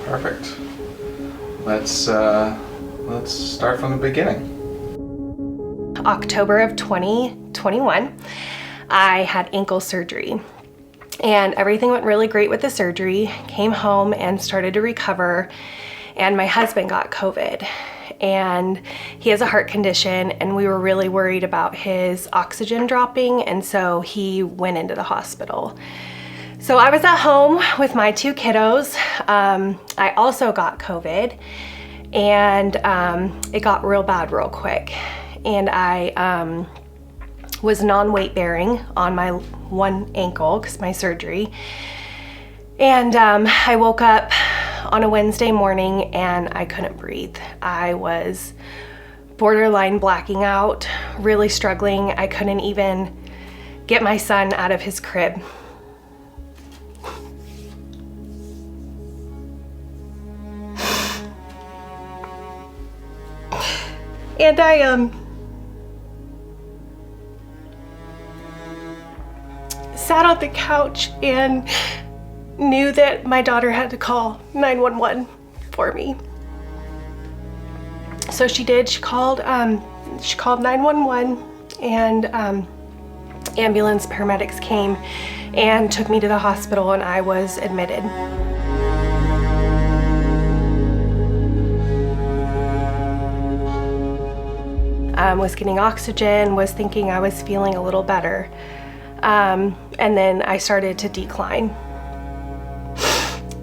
Perfect. Let's start from the beginning. October of 2021, I had ankle surgery. And everything went really great with the surgery. Came home and started to recover, and my husband got COVID. And he has a heart condition, and we were really worried about his oxygen dropping, and so he went into the hospital. So I was at home with my two kiddos. I also got COVID, and it got real bad real quick. And I was non-weight bearing on my one ankle because my surgery. And I woke up on a Wednesday morning and I couldn't breathe. I was borderline blacking out, really struggling. I couldn't even get my son out of his crib. And I sat on the couch and knew that my daughter had to call 911 for me. So she did. She called 911, and ambulance paramedics came and took me to the hospital, and I was admitted. Was getting oxygen, was thinking I was feeling a little better. And then I started to decline.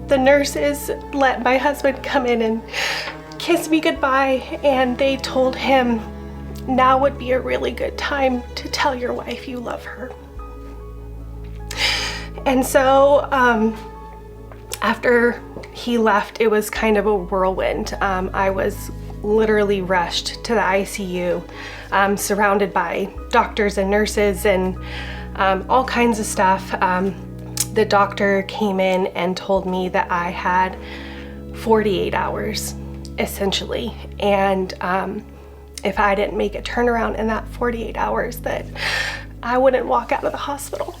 The nurses let my husband come in and kiss me goodbye, and they told him now would be a really good time to tell your wife you love her. And so after he left, it was kind of a whirlwind. I was literally rushed to the ICU, surrounded by doctors and nurses and all kinds of stuff. The doctor came in and told me that I had 48 hours, essentially. And if I didn't make a turnaround in that 48 hours, that I wouldn't walk out of the hospital.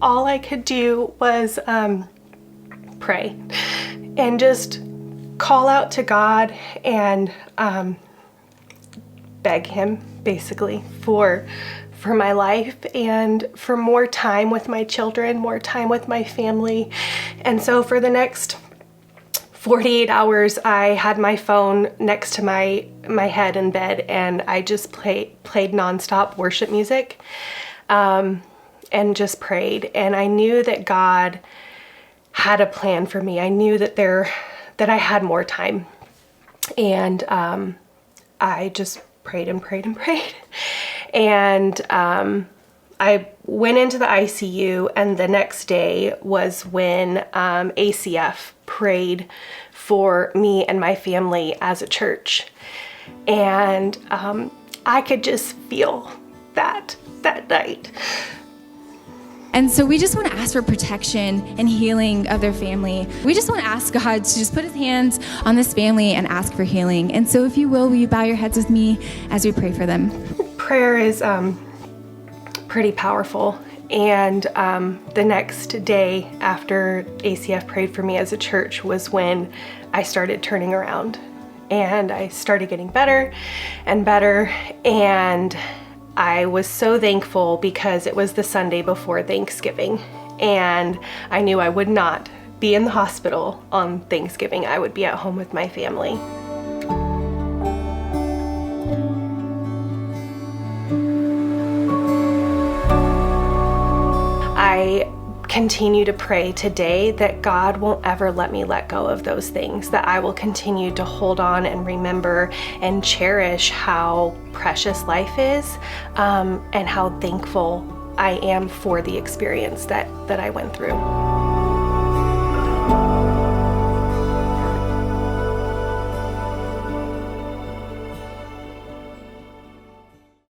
All I could do was pray and just call out to God and beg him basically for my life and for more time with my children, more time with my family. And so for the next 48 hours, I had my phone next to my head in bed, and I just played nonstop worship music. And just prayed, and I knew that God had a plan for me. I knew that I had more time, and I just prayed and prayed and prayed. And I went into the ICU, and the next day was when ACF prayed for me and my family as a church, and I could just feel that night. And so we just want to ask for protection and healing of their family. We just want to ask God to just put his hands on this family and ask for healing. And so if you will you bow your heads with me as we pray for them? Prayer is pretty powerful. And the next day after ACF prayed for me as a church was when I started turning around. And I started getting better and better. And I was so thankful because it was the Sunday before Thanksgiving, and I knew I would not be in the hospital on Thanksgiving. I would be at home with my family. I continue to pray today that God won't ever let me let go of those things, that I will continue to hold on and remember and cherish how precious life is, and how thankful I am for the experience that I went through.